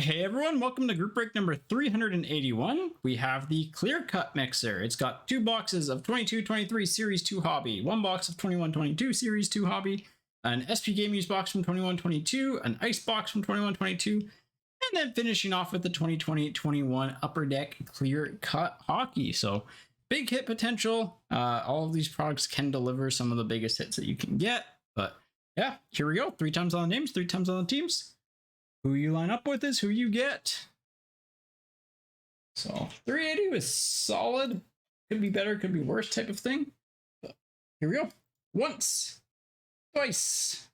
Hey everyone, welcome to group break number 381. We have the clear cut mixer. It's got 2 boxes of 22-23 Series 2 Hobby, 1 box of 21-22 Series 2 Hobby, an SP Game Use box from 21-22, an Ice box from 21-22, and then finishing off with the 2020-21 Upper Deck clear cut hockey. So big hit potential. All of these products can deliver some of the biggest hits that you can get. But yeah, here we go. 3 times on the names, 3 times on the teams. Who you line up with is who you get. So 380 was solid. Could be better, could be worse type of thing. But here we go. Once, twice,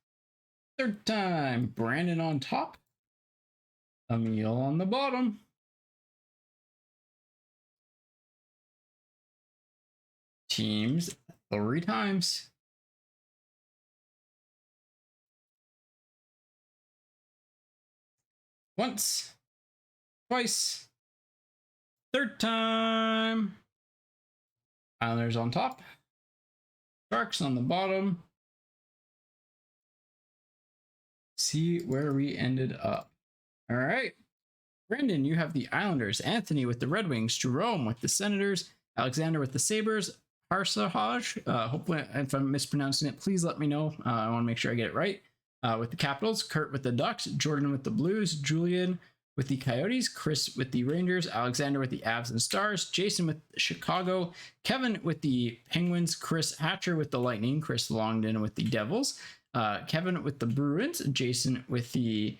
third time. Brandon on top. Emil on the bottom. Teams 3 times. Once, twice, third time. Islanders on top. Sharks on the bottom. See where we ended up. All right. Brendan, you have the Islanders. Anthony with the Red Wings. Jerome with the Senators. Alexander with the Sabres. Harsahaj. Hopefully, if I'm mispronouncing it, please let me know. I want to make sure I get it right. With the Capitals, Kurt with the Ducks, Jordan with the Blues, Julian with the Coyotes, Chris with the Rangers, Alexander with the Avs and Stars, Jason with Chicago, Kevin with the Penguins, Chris Hatcher with the Lightning, Chris Longden with the Devils, Kevin with the Bruins, Jason with the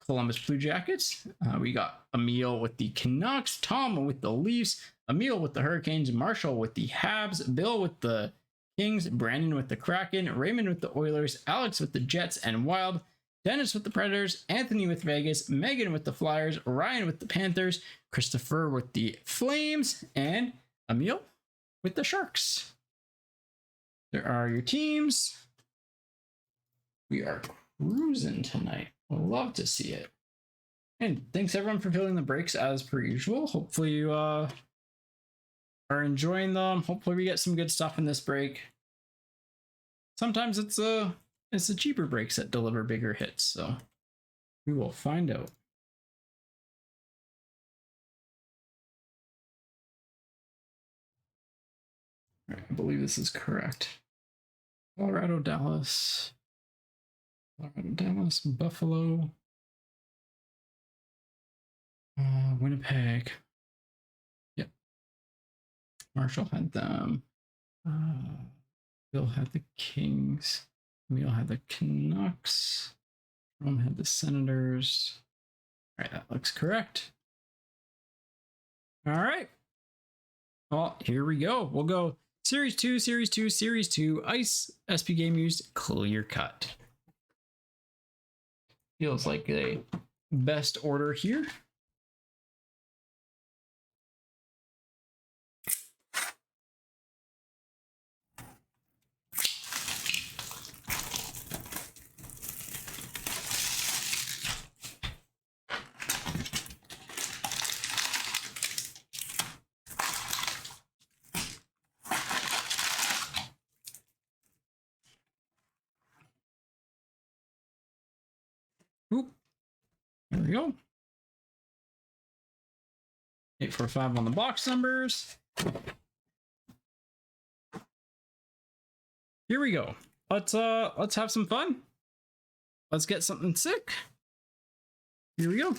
Columbus Blue Jackets. We got Emil with the Canucks, Tom with the Leafs, Emil with the Hurricanes, Marshall with the Habs, Bill with the Kings, Brandon with the Kraken, Raymond with the Oilers, Alex with the Jets and Wild, Dennis with the Predators, Anthony with Vegas, Megan with the Flyers, Ryan with the Panthers, Christopher with the Flames, and Emil with the Sharks. There are your teams. We are cruising tonight. Love to see it. And thanks everyone for filling the breaks as per usual. Hopefully you are enjoying them. Hopefully we get some good stuff in this break. Sometimes it's the cheaper breaks that deliver bigger hits, so we will find out. All right, I believe this is correct. Colorado, Dallas, Buffalo, Winnipeg. Yep. Marshall had them. Bill had the Kings. Emil had the Canucks. Rome had the Senators. All right, that looks correct. All right. Well, here we go. We'll go Series 2, Series 2, Series 2, Ice, SP Game Used, clear cut. Feels like a best order here. Oop. There we go. 845 on the box numbers. Here we go. Let's have some fun. Let's get something sick. Here we go.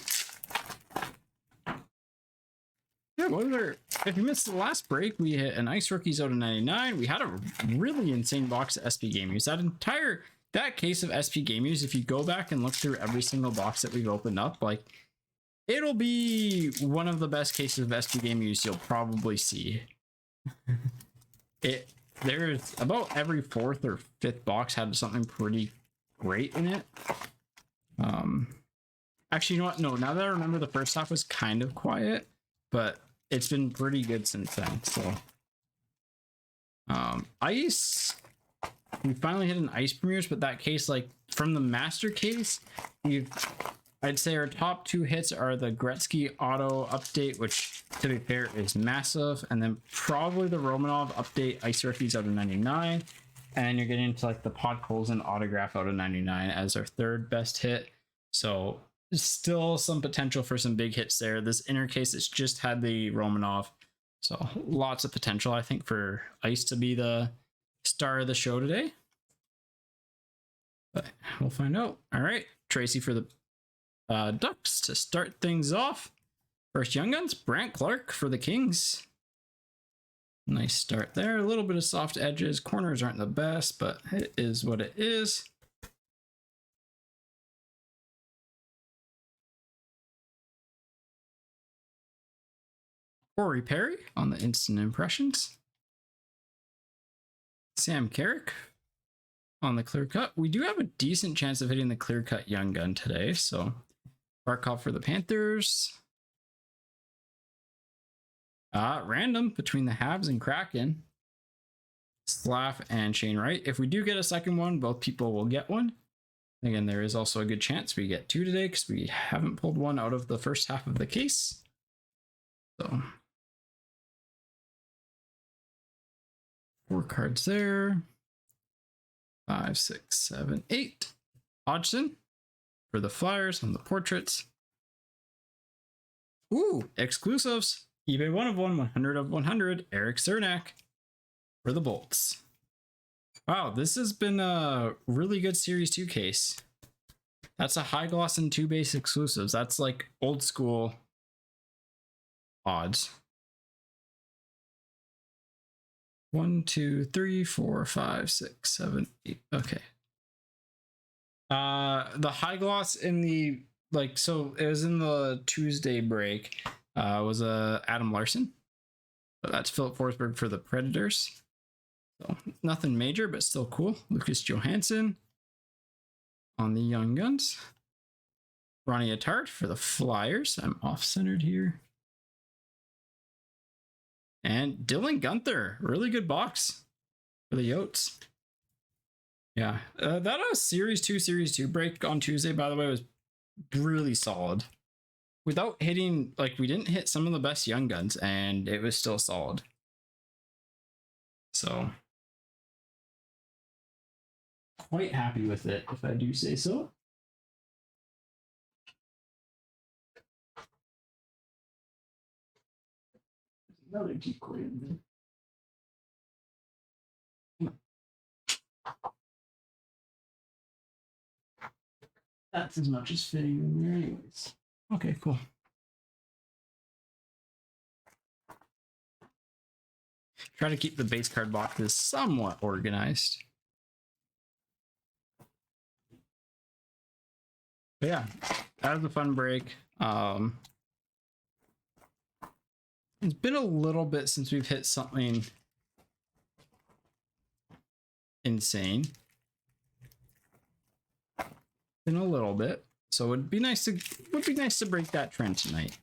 Yeah, if you missed the last break, we hit an Ice Rookies out of 99. We had a really insane box of SP Game Use. That case of SP Game Use, if you go back and look through every single box that we've opened up, like, it'll be one of the best cases of SP Game Use you'll probably see. There's about every 4th or 5th box had something pretty great in it. Actually, you know what? No, now that I remember, the first half was kind of quiet, but it's been pretty good since then. So, Ice. We finally hit an Ice Premieres, but that case, like, from the Master case, I'd say our top 2 hits are the Gretzky Auto Update, which, to be fair, is massive, and then probably the Romanov Update Ice Rookies out of 99, and you're getting into, like, the Podkolzin Autograph out of 99 as our 3rd best hit. So still some potential for some big hits there. This inner case, it's just had the Romanov. So lots of potential, I think, for Ice to be the star of the show today. But we'll find out. All right, Tracy for the Ducks to start things off. First Young Guns, Brant Clark for the Kings. Nice start there. A little bit of soft edges. Corners aren't the best, but it is what it is. Corey Perry on the instant impressions. Sam Carrick on the clear cut. We do have a decent chance of hitting the clear cut Young Gun today. So Barkov for the Panthers. Random between the Habs and Kraken. Slav and Shane Wright. If we do get a second one, both people will get one. Again, there is also a good chance we get two today because we haven't pulled one out of the first half of the case. So 4 cards there. 5, 6, 7, 8. Hodgson for the Flyers on the portraits. Ooh, exclusives. eBay 1 of 1, 100 of 100. Eric Cernak for the Bolts. Wow, this has been a really good Series 2 case. That's a high gloss and 2 base exclusives. That's like old school odds. 1, 2, 3, 4, 5, 6, 7, 8. Okay. The high gloss in the so it was in the Tuesday break. Was Adam Larson. But that's Philip Forsberg for the Predators. So nothing major, but still cool. Lucas Johansson on the Young Guns. Ronnie Attard for the Flyers. I'm off-centered here. And Dylan Gunther, really good box for the Yotes. Yeah, that was Series 2 break on Tuesday, by the way, was really solid. Without hitting, we didn't hit some of the best Young Guns, and it was still solid. So, quite happy with it, if I do say so. Another decoy in there. That's as much as fitting in there anyways. Okay, cool. Try to keep the base card boxes somewhat organized. But yeah, that was a fun break. It's been a little bit since we've hit something insane. Been a little bit, so it would be nice to break that trend tonight.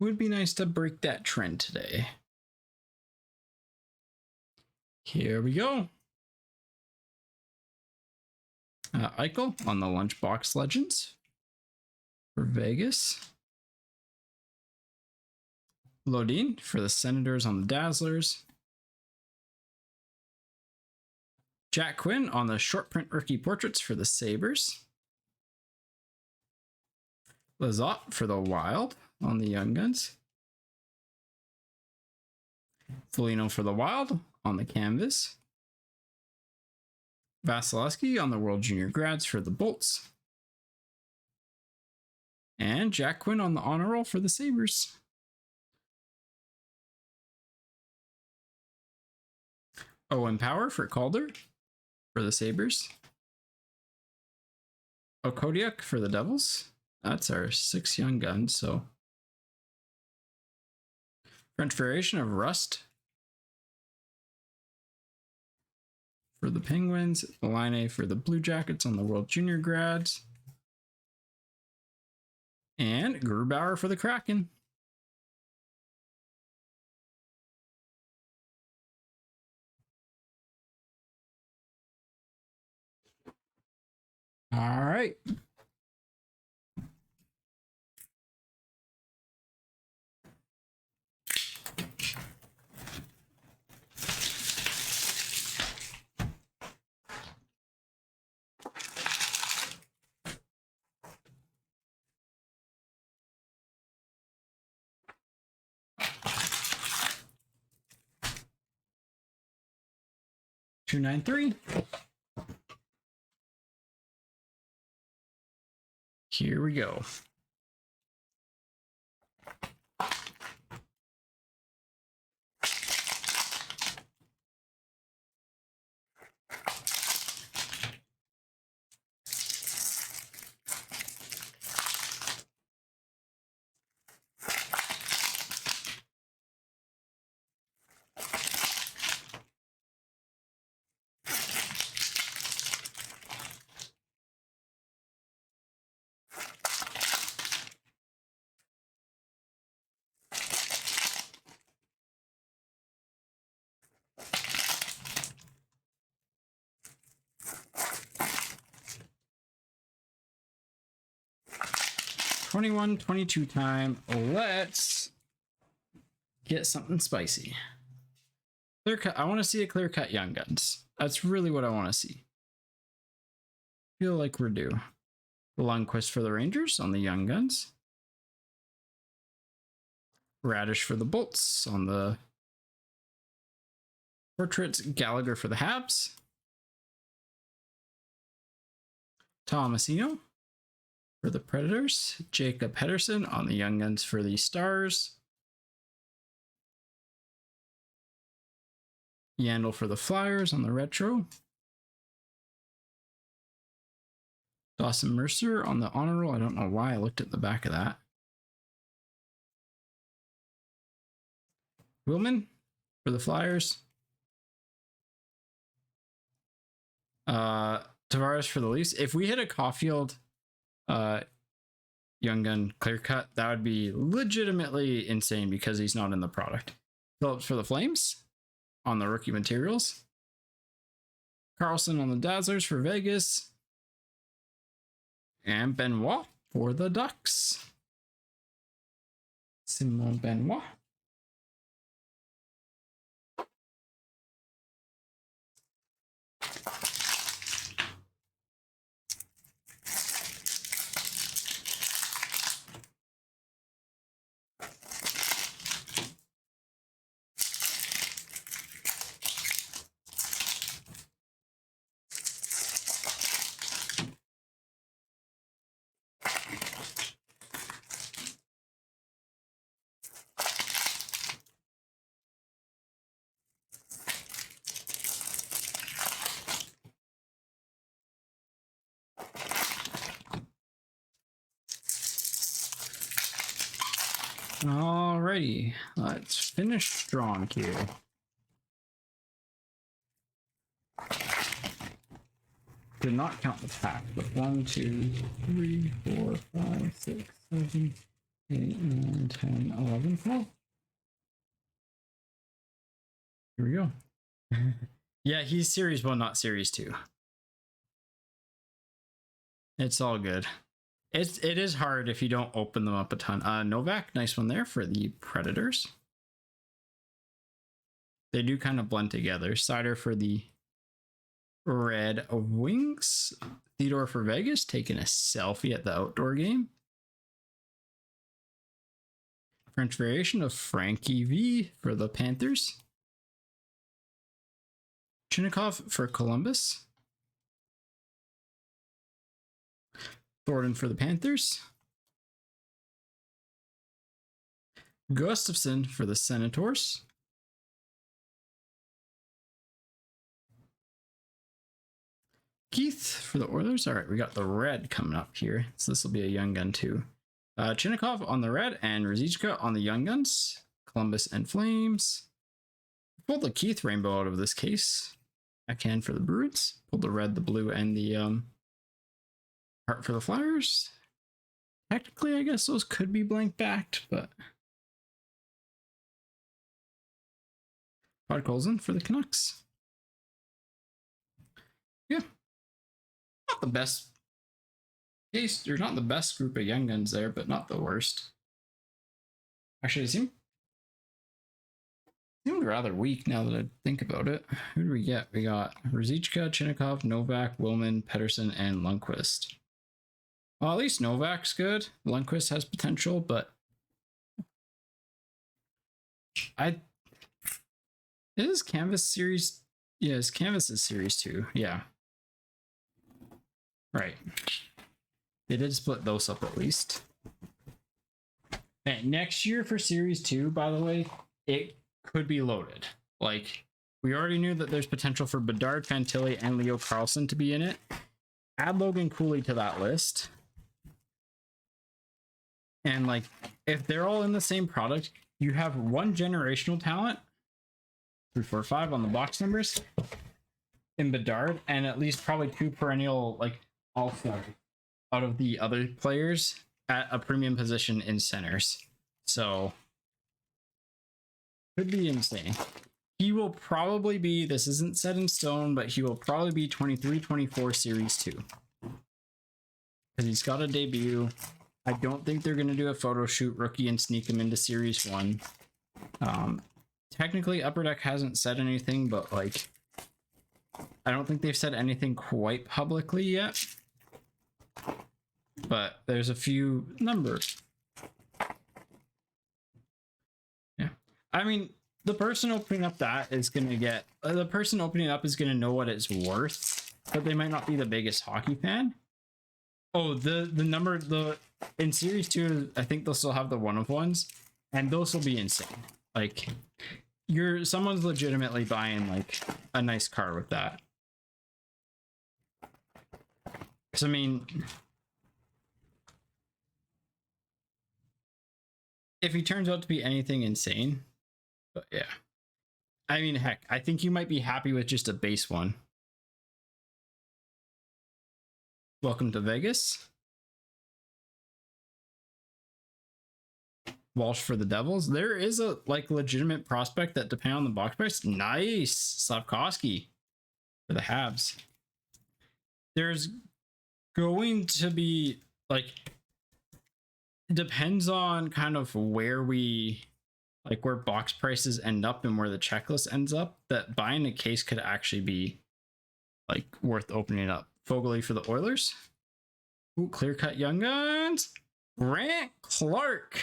Would be nice to break that trend today. Here we go. Eichel on the Lunchbox Legends for Vegas. Lodin for the Senators on the Dazzlers. Jack Quinn on the short print rookie portraits for the Sabres. Lizotte for the Wild on the Young Guns. Foligno for the Wild on the canvas. Vasilevsky on the World Junior Grads for the Bolts. And Jack Quinn on the honor roll for the Sabres. Owen Power for Calder for the Sabres. Okodiak for the Devils. That's our 6 Young Guns, so. French variation of Rust for the Penguins. Line for the Blue Jackets on the World Junior Grads. And Grubauer for the Kraken. All right. $293. Here we go. $21-22 time. Let's get something spicy. Clear cut. I want to see a clear cut Young Guns. That's really what I want to see. Feel like we're due. Lundqvist for the Rangers on the Young Guns. Radish for the Bolts on the Portraits. Gallagher for the Habs. Tomasino for the Predators. Jacob Pedersen on the Young Guns for the Stars. Yandel for the Flyers on the Retro. Dawson Mercer on the Honor Roll. I don't know why I looked at the back of that. Willman for the Flyers. Tavares for the Leafs. If we hit a Caulfield Young Gun clear cut, that would be legitimately insane because he's not in the product. Phillips for the Flames on the rookie materials. Carlson on the Dazzlers for Vegas. And Benoit for the Ducks. Simon Benoit. Alrighty, let's finish strong here. Did not count the pack, but 1, 2, 3, 4, 5, 6, 7, 8, 9, 10, 11, 12. Here we go. Yeah, he's Series 1, not Series 2. It's all good. It is hard if you don't open them up a ton. Novak, nice one there for the Predators. They do kind of blend together. Sider for the Red Wings. Theodore for Vegas, taking a selfie at the outdoor game. French variation of Frankie V for the Panthers. Chinnikov for Columbus. Thornton for the Panthers. Gustafsson for the Senators. Keith for the Oilers. All right, we got the red coming up here. So this will be a Young Gun too. Chinnikov on the red and Ruzicka on the Young Guns. Columbus and Flames. Pulled the Keith rainbow out of this case. Backhand for the Bruins. Pulled the red, the blue, and the heart for the Flyers. Technically, I guess those could be blank backed, but Podkolzin for the Canucks. Yeah. Not the best case, they're not the best group of young guns there, but not the worst. Actually, it seemed rather weak now that I think about it. Who do we get? We got Ruzicka, Chinnikov, Novak, Wilman, Pedersen, and Lundqvist. Well, at least Novak's good. Lundqvist has potential, but is Canvas series? Yes, Canvas is series 2. Yeah. Right. They did split those up at least. And next year for series 2, by the way, it could be loaded. Like, we already knew that there's potential for Bedard, Fantilli, and Leo Carlson to be in it. Add Logan Cooley to that list. And like, if they're all in the same product, you have one generational talent, 3, 4, 5 on the box numbers in Bedard, and at least probably 2 perennial like all-stars out of the other players at a premium position in centers. So could be insane. He will probably be, this isn't set in stone, but he will probably be 23-24 series 2. Because he's got a debut. I don't think they're going to do a photo shoot rookie and sneak him into series 1. Technically, Upper Deck hasn't said anything, but like, I don't think they've said anything quite publicly yet. But there's a few numbers. Yeah. I mean, the person opening up that is going to get, the person opening up is going to know what it's worth, but they might not be the biggest hockey fan. Oh, the number, in series 2, I think they'll still have the one of ones, and those will be insane. Like, someone's legitimately buying like a nice car with that. So I mean, if he turns out to be anything insane, but yeah, I mean, heck, I think you might be happy with just a base one. Welcome to Vegas. Walsh for the Devils. There is a like legitimate prospect that, depending on the box price, nice. Slavkovsky for the Habs. There's going to be like, depends on kind of where where box prices end up and where the checklist ends up, that buying a case could actually be like worth opening up. Foegele for the Oilers. Ooh, clear cut Young Guns. Grant Clark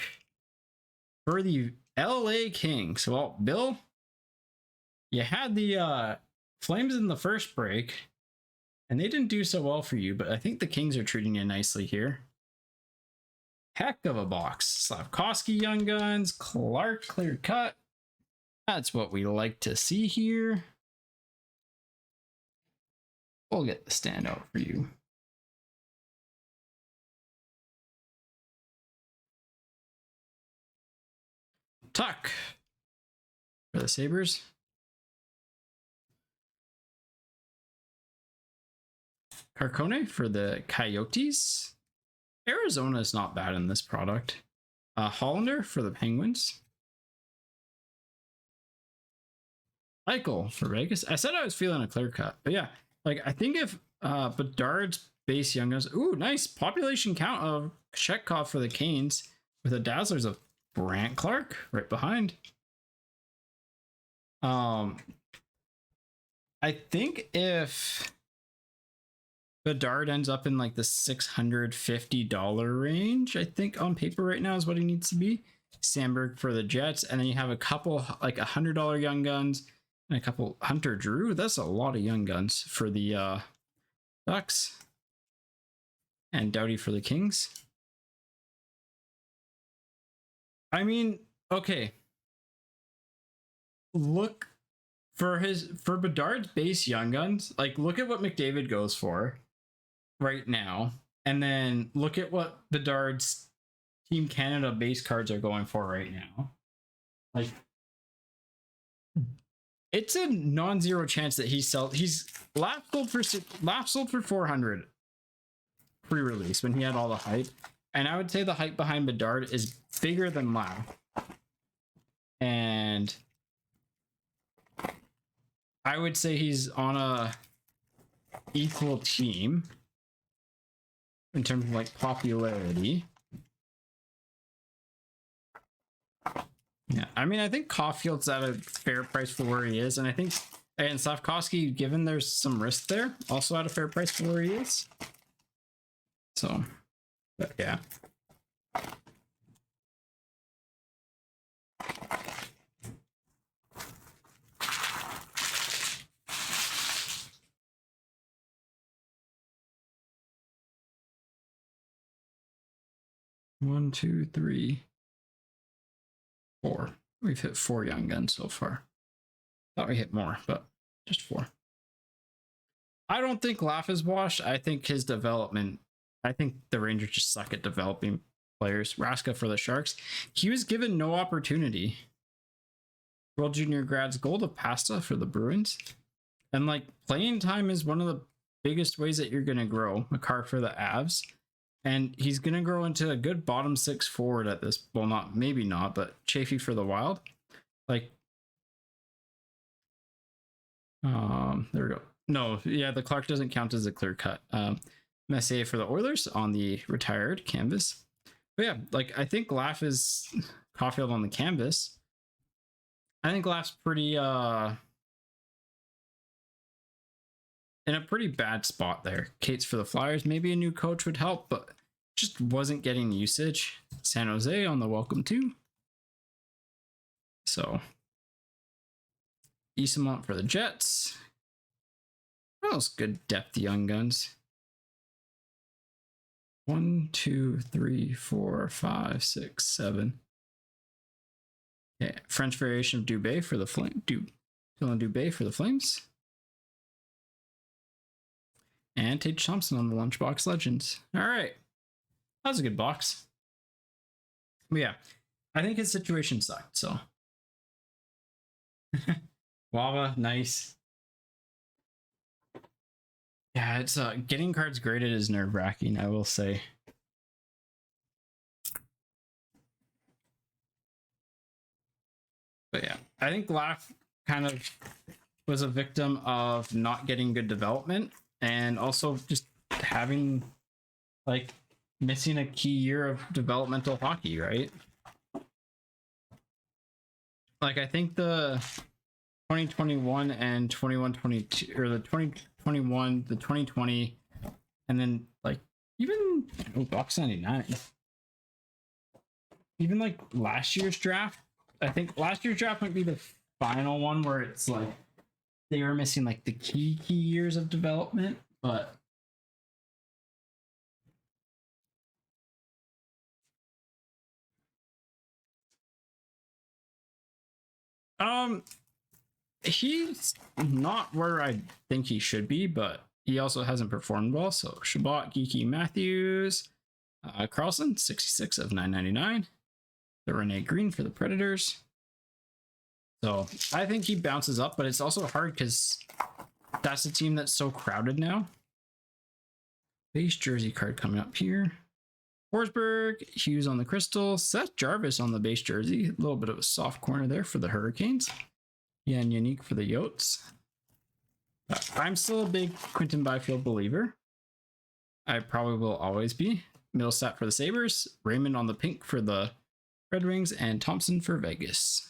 for the LA Kings. Well, Bill, you had the Flames in the first break, and they didn't do so well for you, but I think the Kings are treating you nicely here. Heck of a box. Slavkovsky Young Guns, Clark clear cut. That's what we like to see here. We'll get the standout for you. Tuck for the Sabres. Carcone for the Coyotes. Arizona is not bad in this product. Hollander for the Penguins. Eichel for Vegas. I said I was feeling a clear cut, but yeah, like I think if Bedard's base Young Guns, ooh, nice population count of Chekhov for the Canes with a Dazzlers of Grant Clark right behind. I think if Bedard ends up in like the $650 range, I think on paper right now is what he needs to be. Sandberg for the Jets, and then you have a couple like $100 Young Guns and a couple Hunter Drew. That's a lot of Young Guns for the Ducks, and Doughty for the Kings. I mean, okay. Look for Bedard's base Young Guns. Like, look at what McDavid goes for right now, and then look at what Bedard's Team Canada base cards are going for right now. Like, it's a non-zero chance that he's lap sold for 400 pre-release when he had all the hype, and I would say the hype behind Bedard is bigger than lap, and I would say he's on a equal team. in terms of like popularity. Yeah, I mean, I think Caulfield's at a fair price for where he is, and I think, and Slavkovsky, given there's some risk there, also at a fair price for where he is. So, but yeah. One, two, three, four. We've hit 4 young guns so far. Thought we hit more, but just 4. I don't think Laugh is washed. I think his development, I think the Rangers just suck at developing players. Raska for the Sharks. He was given no opportunity. World Junior Grads Gold of Pasta for the Bruins. And like playing time is one of the biggest ways that you're going to grow. Makar for the Avs. And he's going to grow into a good bottom 6 forward at this. Well, not, maybe not, but Chafee for the Wild. Like, there we go. No, yeah, the Clark doesn't count as a clear cut. Messier for the Oilers on the retired canvas. But yeah, like I think Laugh is Caulfield on the canvas. I think Laugh's pretty in a pretty bad spot there. Kate's for the Flyers. Maybe a new coach would help, but just wasn't getting usage. San Jose on the welcome too. So Isamont for the Jets. Those good depth young guns. 1, 2, 3, 4, 5, 6, 7. Okay, French variation of Dubé for the Flame. Dylan Dubé for the Flames. And Tage Thompson on the Lunchbox Legends. All right. That was a good box. But yeah, I think his situation sucked, so. Lava, nice. Yeah, it's getting cards graded is nerve-wracking, I will say. But yeah, I think Laugh kind of was a victim of not getting good development and also just having like missing a key year of developmental hockey, right? Like I think the 2021 and 21-22 or the 2021, the 2020, and then like even box 99. Even like last year's draft, I think last year's draft might be the final one where it's like they were missing like the key years of development, but he's not where I think he should be, but he also hasn't performed well. So Shabbat, Geeky, Matthews, Carlson, 66 of 999. The Renee Green for the Predators. So I think he bounces up, but it's also hard because that's a team that's so crowded now. Base jersey card coming up here. Forsberg, Hughes on the Crystal, Seth Jarvis on the base jersey. A little bit of a soft corner there for the Hurricanes. Yeah, and Unique for the Yotes. I'm still a big Quinton Byfield believer. I probably will always be. Middlestat for the Sabres. Raymond on the pink for the Red Wings. And Thompson for Vegas.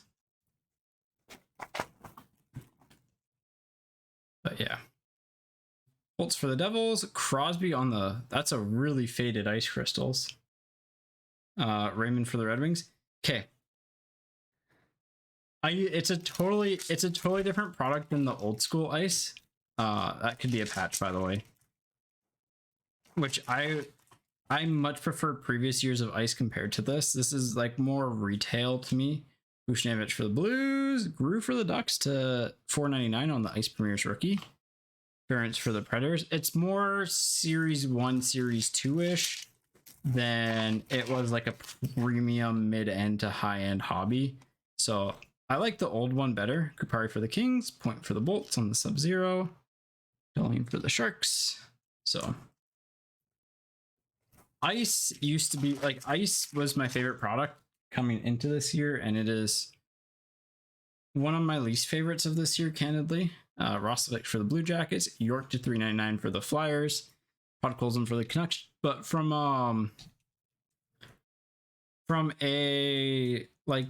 But yeah. Holtz for the Devils. Crosby on the... That's a really faded ice crystals. Raymond for the Red Wings. Okay. It's a totally different product than the old school ice. That could be a patch, by the way. Which I much prefer previous years of ice compared to this. This is like more retail to me. Bushnevich for the Blues. Grew for the Ducks to $4.99 on the Ice Premier's rookie. Ference for the Predators. It's more Series 1, Series 2-ish than it was like a premium mid-end to high-end hobby. So I like the old one better. Kupari for the Kings. Point for the Bolts on the Sub-Zero. Darlene for the Sharks. So ice used to be like ice was my favorite product coming into this year, and it is one of my least favorites of this year, candidly. Roslovic for the Blue Jackets. York to $3.99 for the Flyers. Podkolzin for the Canucks, but from a like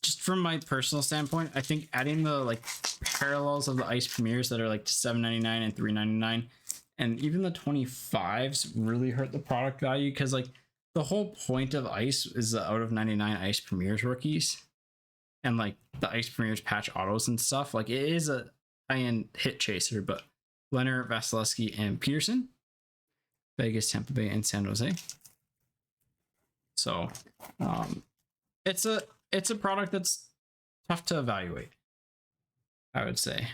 just from my personal standpoint, I think adding the like parallels of the ice premieres that are like $7.99 and $3.99, and even the 25s really hurt the product value, because like the whole point of ice is the out of 99 ice premieres rookies and like the ice premieres patch autos and stuff. Like it is a high-end hit chaser, but Leonard, Vasilevsky, and Peterson, Vegas, Tampa Bay, and San Jose. So it's a product that's tough to evaluate, I would say.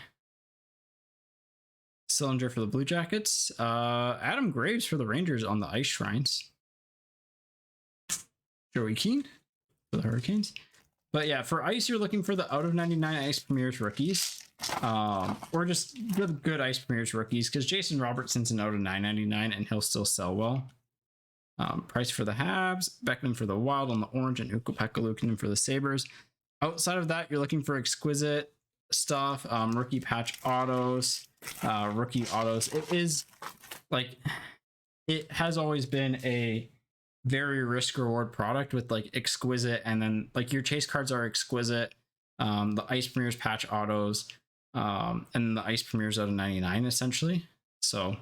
Cylinder for the Blue Jackets. Adam Graves for the Rangers on the Ice Shrines. Joey Keane for the Hurricanes. But yeah, for ice, you're looking for the out of 99 ice premieres rookies, or just the good ice premieres rookies, because Jason Robertson's an out of 9.99 and he'll still sell well. Price for the Habs, Beckman for the Wild on the orange, and Ukko-Pekka Luukkonen for the Sabres. Outside of that, you're looking for exquisite stuff, rookie patch autos, rookie autos. It is like, it has always been a very risk reward product with like exquisite, and then like your chase cards are exquisite, the ice premieres patch autos, and the ice premieres out of 99 essentially. So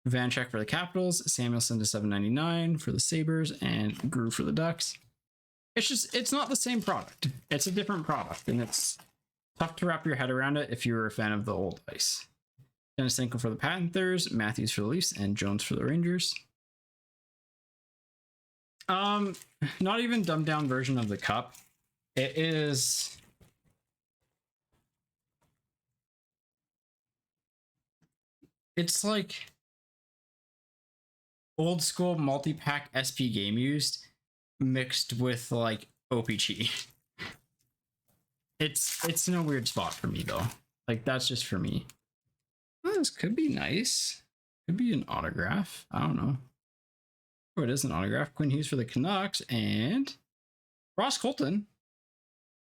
Vancheck for the Capitals, Samuelson to 7.99 for the Sabres, and Grew for the Ducks. It's not the same product. It's a different product, and it's tough to wrap your head around it if you were a fan of the old ice. Denisenko for the Panthers, Matthews for the Leafs, and Jones for the Rangers. Not even dumbed down version of the cup. It is it's like old school multi-pack SP game used mixed with like OPG. It's in a weird spot for me though. Like that's just for me. Oh, this could be nice. Could be an autograph. I don't know. Oh, it is an autograph. Quinn Hughes for the Canucks, and Ross Colton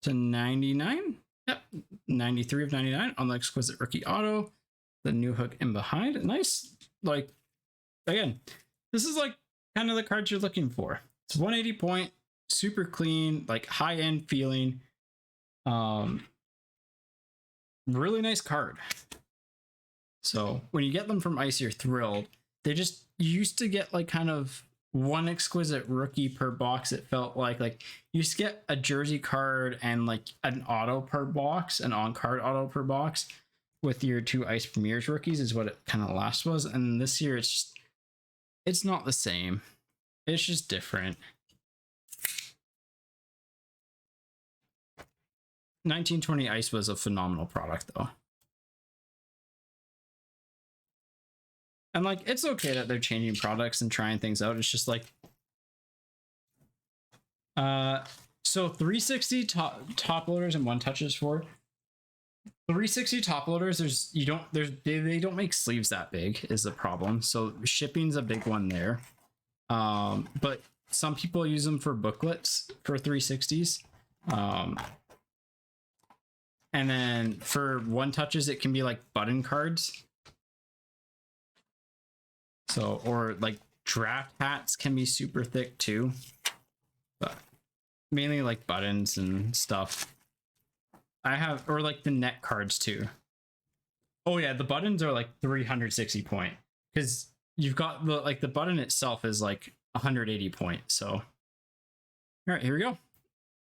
to 99. Yep, 93 of 99 on the exquisite rookie auto. The new hook in behind. Nice. Like, again, this is like kind of the cards you're looking for. It's 180 point, super clean, like high end feeling. Really nice card. So when you get them from Ice, you're thrilled. They just, you used to get like kind of one exquisite rookie per box. It felt like you used to get a jersey card and like an auto per box, an on-card auto per box with your two Ice Premieres rookies is what it kind of last was. And this year it's not the same. It's just different. 1920 Ice was a phenomenal product though. And like, it's okay that they're changing products and trying things out. It's just like, so 360 top loaders and one touches for 360 top loaders. They don't make sleeves that big is the problem. So shipping's a big one there. But some people use them for booklets for 360s. And then for one touches, it can be like button cards. So, or like draft hats can be super thick too, but mainly like buttons and stuff. I have, or like the net cards too. Oh yeah, the buttons are like 360 point because you've got the button itself is like 180 point. So, all right, here we go.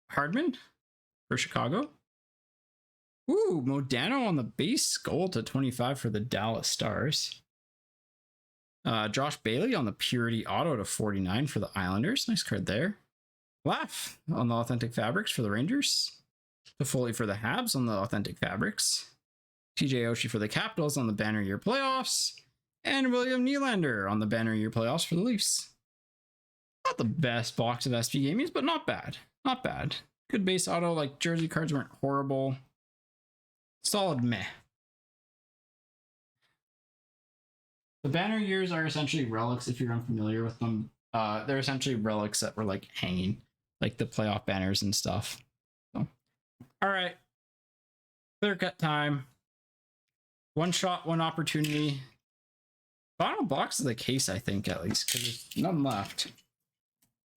Hardman for Chicago. Ooh, Modano on the base gold to 25 for the Dallas Stars. Josh Bailey on the Purity Auto to 49 for the Islanders. Nice card there. Laugh on the Authentic Fabrics for the Rangers. Toffoli for the Habs on the Authentic Fabrics. TJ Oshie for the Capitals on the Banner Year Playoffs. And William Nylander on the Banner Year Playoffs for the Leafs. Not the best box of SP Gamies, but not bad. Not bad. Good base auto. Like, jersey cards weren't horrible. Solid meh. The banner years are essentially relics if you're unfamiliar with them. They're essentially relics that were like hanging, like the playoff banners and stuff. So, all right. Clear cut time. One shot, one opportunity. Final box of the case, I think, at least, because there's none left.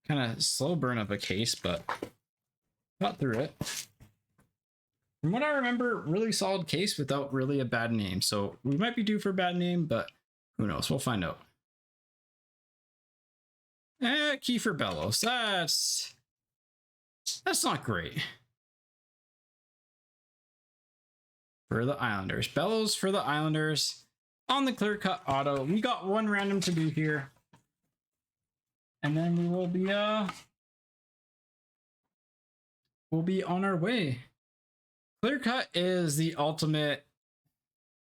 Kind of slow burn of a case, but got through it. From what I remember, really solid case without really a bad name. So we might be due for a bad name, but who knows? We'll find out. Kiefer Bellows. That's not great. For the Islanders. Bellows for the Islanders. On the clear cut auto. We got one random to do here. And then we will be we'll be on our way. Clear cut is the ultimate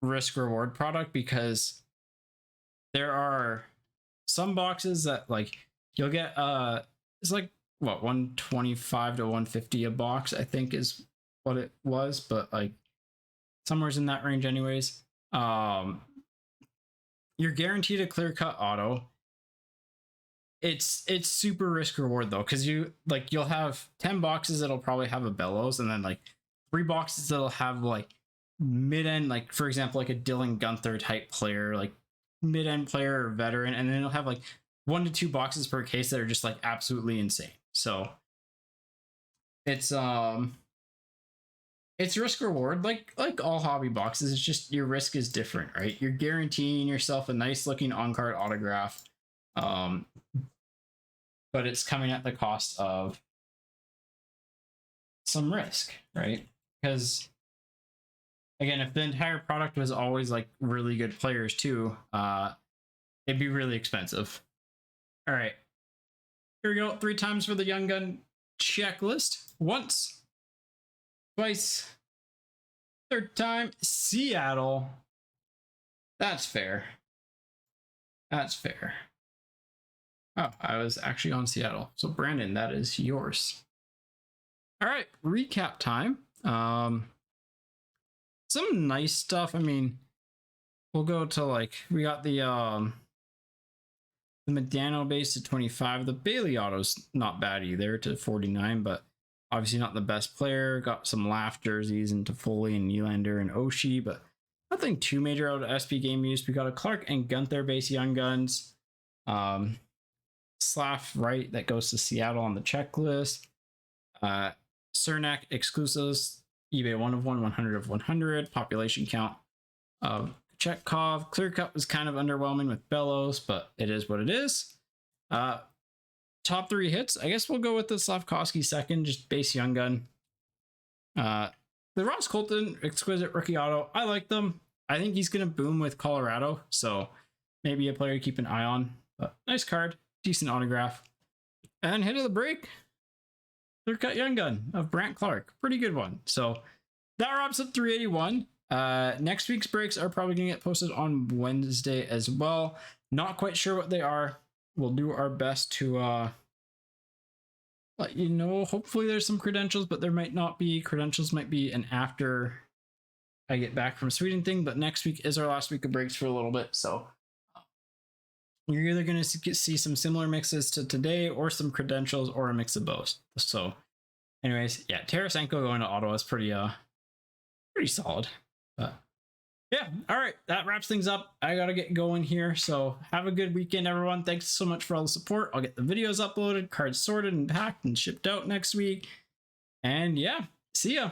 risk reward product because there are some boxes that like you'll get it's like what 125 to 150 a box, I think is what it was, but like somewhere's in that range anyways. You're guaranteed a clear cut auto. It's super risk reward though, because you'll have 10 boxes that'll probably have a Bellows, and then like 3 boxes that'll have like mid-end, like for example like a Dylan Gunther type player, like mid-end player or veteran, and then it'll have like 1 to 2 boxes per case that are just like absolutely insane. So it's risk reward like all hobby boxes. It's just your risk is different, right? You're guaranteeing yourself a nice looking on-card autograph, but it's coming at the cost of some risk, right? Because again, if the entire product was always like really good players too, it'd be really expensive. All right, here we go. 3 times for the Young Gun checklist. Once, twice, 3rd time. Seattle. That's fair. That's fair. Oh, I was actually on Seattle. So Brandon, that is yours. All right, recap time. Some nice stuff. I mean, we'll go to like, we got the Medano base to 25. The Bailey auto's not bad either to 49, but obviously not the best player. Got some Laugh jerseys into Foley and Nylander and Oshie, but nothing too major out of SP game use. We got a Clark and Gunther base Young Guns. Slav right that goes to Seattle on the checklist. Cernak exclusives, eBay 1 of 1, 100 of 100. Population count of Chekhov. Clear cut was kind of underwhelming with Bellows, but it is what it is. Top 3 hits. I guess we'll go with the Slavkovsky second, just base Young Gun. The Ross Colton exquisite rookie auto. I like them. I think he's going to boom with Colorado, so maybe a player to keep an eye on. But nice card, decent autograph. And hit of the break, Clear cut Young Gun of Brant Clark. Pretty good one. So that wraps up 381. Next week's breaks are probably going to get posted on Wednesday as well. Not quite sure what they are. We'll do our best to let you know. Hopefully there's some credentials, but there might not be. Credentials might be an after I get back from Sweden thing, but next week is our last week of breaks for a little bit. So you're either going to see some similar mixes to today or some credentials or a mix of both. So anyways, yeah, Tarasenko going to Ottawa is pretty solid. But yeah, all right, that wraps things up. I gotta get going here, so have a good weekend, everyone. Thanks so much for all the support. I'll get the videos uploaded, cards sorted and packed and shipped out next week. And yeah, see ya.